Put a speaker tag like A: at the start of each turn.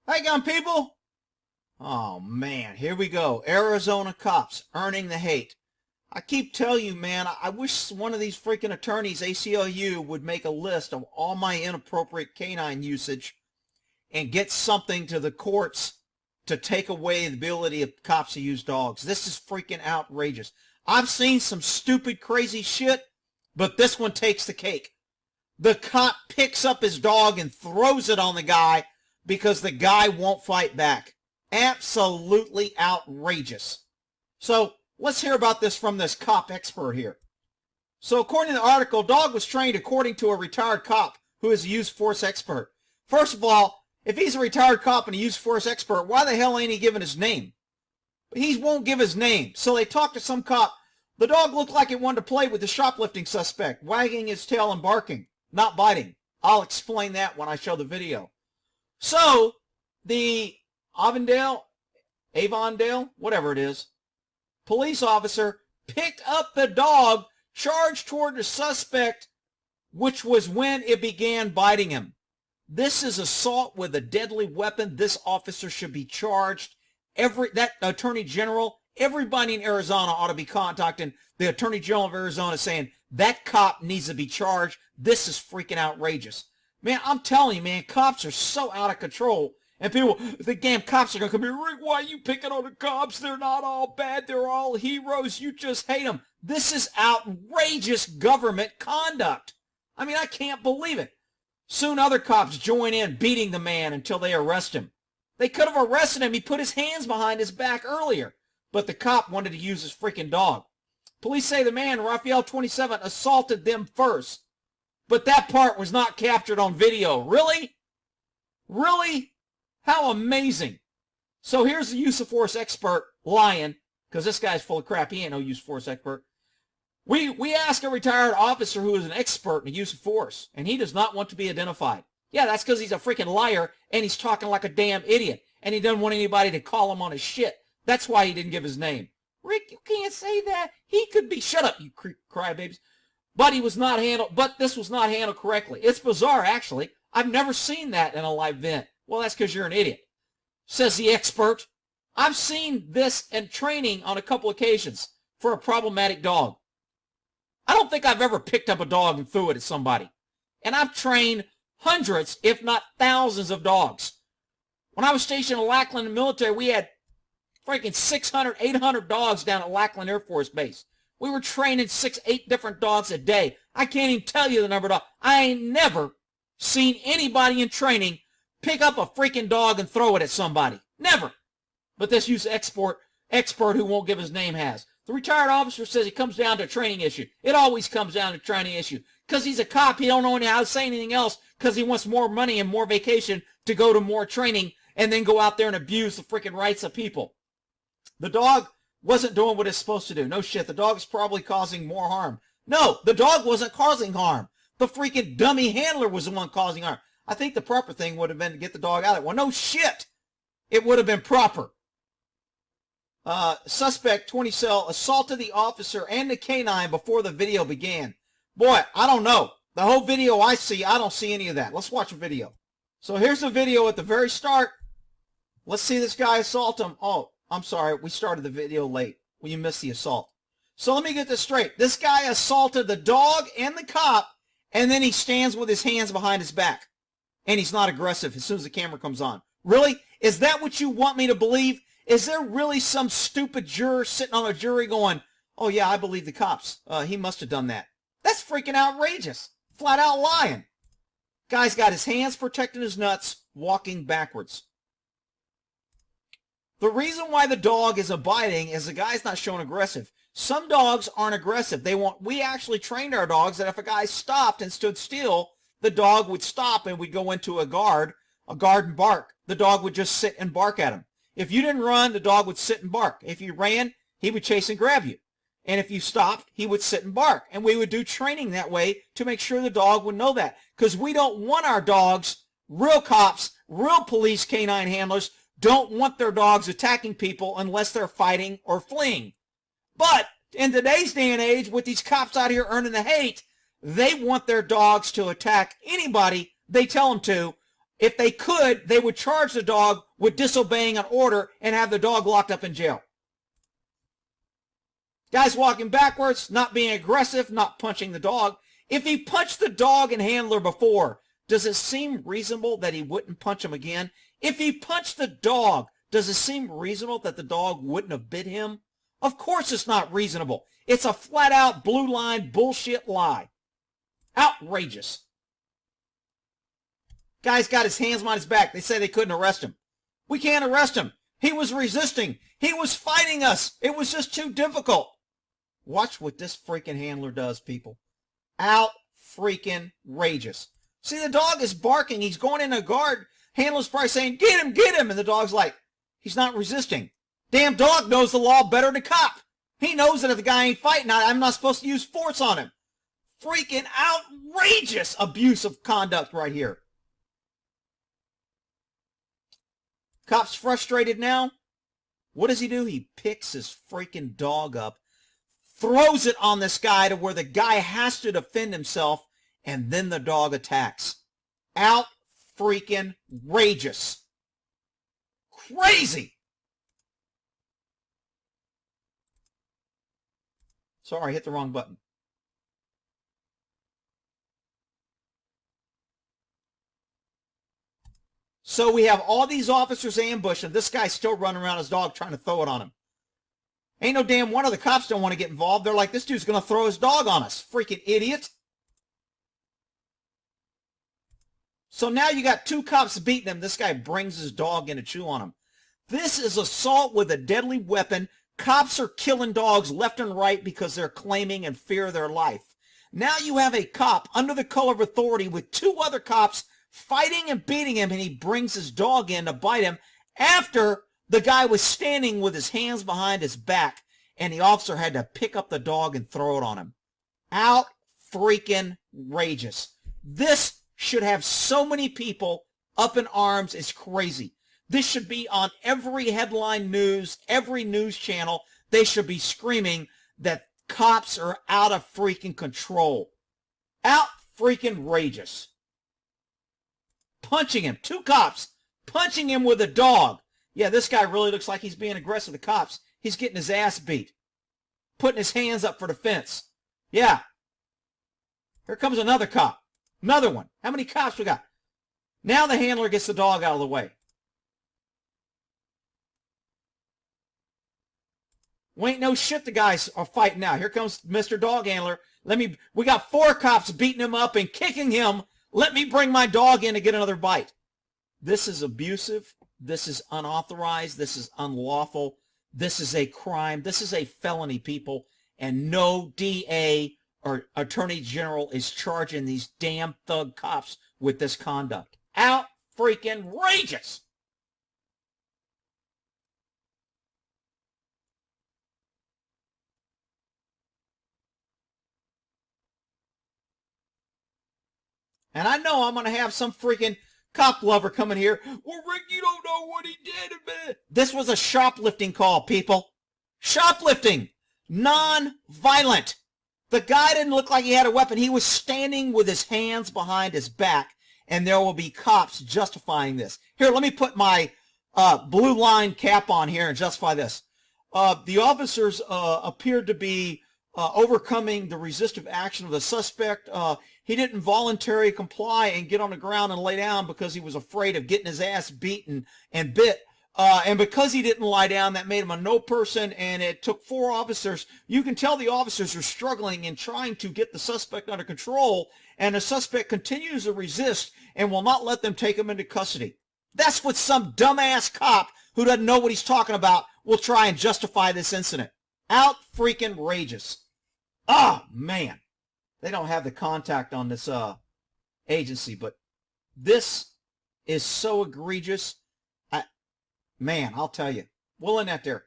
A: Hi again, people. Oh, man, here we go. Arizona cops earning the hate. I keep telling you, man, I wish one of these freaking attorneys, ACLU, would make a list of all my inappropriate canine usage and get something to the courts to take away the ability of cops to use dogs. This is freaking outrageous. I've seen some stupid, crazy shit, but this one takes the cake. The cop picks up his dog and throws it on the guy because the guy won't fight back. Absolutely outrageous. So let's hear about this from this cop expert here. So according to the article, dog was trained according to a retired cop who is a use force expert. First of all, if he's a retired cop and a use force expert, why the hell ain't he giving his name? He won't give his name. So they talked to some cop. The dog looked like it wanted to play with the shoplifting suspect, wagging his tail and barking, not biting. I'll explain that when I show the video. So the Avondale, whatever it is, police officer picked up the dog, charged toward the suspect, which was when it began biting him. This is assault with a deadly weapon. This officer should be charged. That attorney general, everybody in Arizona ought to be contacting the attorney general of Arizona saying that cop needs to be charged. This is freaking outrageous. Man, I'm telling you, man, cops are so out of control. And people, the damn cops are going to come here. Rick, why are you picking on the cops? They're not all bad. They're all heroes. You just hate them. This is outrageous government conduct. I mean, I can't believe it. Soon other cops join in beating the man until they arrest him. They could have arrested him. He put his hands behind his back earlier. But the cop wanted to use his freaking dog. Police say the man, Raphael 27, assaulted them first. But that part was not captured on video. Really? Really? How amazing. So here's the use of force expert lying, because this guy's full of crap. He ain't no use of force expert. We asked a retired officer who is an expert in the use of force, and he does not want to be identified. Yeah, that's because he's a freaking liar, and he's talking like a damn idiot, and he doesn't want anybody to call him on his shit. That's why he didn't give his name. Rick, you can't say that. He could be... Shut up, you crybabies. But this was not handled correctly. It's bizarre, actually. I've never seen that in a live event. Well, that's because you're an idiot, says the expert. I've seen this in training on a couple occasions for a problematic dog. I don't think I've ever picked up a dog and threw it at somebody. And I've trained hundreds, if not thousands of dogs. When I was stationed in Lackland in the military, we had freaking 600, 800 dogs down at Lackland Air Force Base. We were training 6, 8 different dogs a day. I can't even tell you the number of dogs. I ain't never seen anybody in training pick up a freaking dog and throw it at somebody. Never. But this use expert who won't give his name has. The retired officer says it comes down to a training issue. It always comes down to a training issue. Because he's a cop, he don't know how to say anything else because he wants more money and more vacation to go to more training and then go out there and abuse the freaking rights of people. The dog wasn't doing what it's supposed to do. No shit, the dog is probably causing more harm. No, the dog wasn't causing harm. The freaking dummy handler was the one causing harm. I think the proper thing would have been to get the dog out of there. Well, no shit. It would have been proper. Suspect 20 cell assaulted the officer and the canine before the video began. Boy, I don't know. The whole video I see, I don't see any of that. Let's watch a video. So here's the video at the very start. Let's see this guy assault him. Oh, I'm sorry. We started the video late. Well, you missed the assault. So let me get this straight. This guy assaulted the dog and the cop, and then he stands with his hands behind his back. And he's not aggressive as soon as the camera comes on. Really? Is that what you want me to believe? Is there really some stupid juror sitting on a jury going, oh yeah, I believe the cops. He must have done that. That's freaking outrageous. Flat out lying. Guy's got his hands protecting his nuts, walking backwards. The reason why the dog isn't biting is the guy's not showing aggressive. Some dogs aren't aggressive. We actually trained our dogs that if a guy stopped and stood still, the dog would stop and we'd go into a guard and bark. The dog would just sit and bark at him. If you didn't run, the dog would sit and bark. If you ran, he would chase and grab you. And if you stopped, he would sit and bark. And we would do training that way to make sure the dog would know that. Because we don't want our dogs, real cops, real police canine handlers, don't want their dogs attacking people unless they're fighting or fleeing. But in today's day and age, with these cops out here earning the hate, they want their dogs to attack anybody they tell them to, If they could, they would charge the dog with disobeying an order and have the dog locked up in jail. Guy's walking backwards, not being aggressive, not punching the dog. If he punched the dog and handler before, does it seem reasonable that he wouldn't punch him again? If he punched the dog, does it seem reasonable that the dog wouldn't have bit him? Of course it's not reasonable. It's a flat-out blue line bullshit lie. Outrageous. Guy's got his hands behind his back. They say they couldn't arrest him. We can't arrest him. He was resisting. He was fighting us. It was just too difficult. Watch what this freaking handler does, people. Out-freaking-rageous. See, the dog is barking. He's going in a guard. Handler's probably saying, get him, get him. And the dog's like, he's not resisting. Damn dog knows the law better than cop. He knows that if the guy ain't fighting, I'm not supposed to use force on him. Freaking outrageous abuse of conduct right here. Cop's frustrated now. What does he do? He picks his freaking dog up, throws it on this guy to where the guy has to defend himself, and then the dog attacks. Out freaking rageous. Crazy. Sorry, I hit the wrong button. So we have all these officers ambushed, and this guy's still running around his dog trying to throw it on him. Ain't no damn wonder the cops don't want to get involved. They're like, this dude's going to throw his dog on us. Freaking idiot. So now you got two cops beating him. This guy brings his dog in to chew on him. This is assault with a deadly weapon. Cops are killing dogs left and right because they're claiming and fear their life. Now you have a cop under the color of authority with two other cops fighting and beating him, and he brings his dog in to bite him after the guy was standing with his hands behind his back, and the officer had to pick up the dog and throw it on him. Out freaking rageous. This should have so many people up in arms. It's crazy. This should be on every headline news, every news channel. They should be screaming that cops are out of freaking control. Out freaking rageous. Punching him. Two cops punching him with a dog. Yeah, this guy really looks like he's being aggressive to cops. He's getting his ass beat. Putting his hands up for defense. Yeah. Here comes another cop. Another one. How many cops we got? Now the handler gets the dog out of the way. We ain't no shit the guys are fighting now. Here comes Mr. Dog Handler. We got four cops beating him up and kicking him. Let me bring my dog in to get another bite. This is abusive. This is unauthorized. This is unlawful. This is a crime. This is a felony, people. And no DA or Attorney General is charging these damn thug cops with this conduct. Out freaking rageous. And I know I'm going to have some freaking cop lover coming here. Well, Rick, you don't know what he did. This was a shoplifting call, people. Shoplifting. Non-violent. The guy didn't look like he had a weapon. He was standing with his hands behind his back, and there will be cops justifying this. Here, let me put my blue line cap on here and justify this. The officers appeared to be overcoming the resistive action of the suspect. He didn't voluntarily comply and get on the ground and lay down because he was afraid of getting his ass beaten and bit. And because he didn't lie down, that made him a no person, and it took four officers. You can tell the officers are struggling in trying to get the suspect under control, and the suspect continues to resist and will not let them take him into custody. That's what some dumbass cop who doesn't know what he's talking about will try and justify this incident. Out freaking rageous. Oh, man. They don't have the contact on this agency, but this is so egregious. Man, I'll tell you. We'll end that there.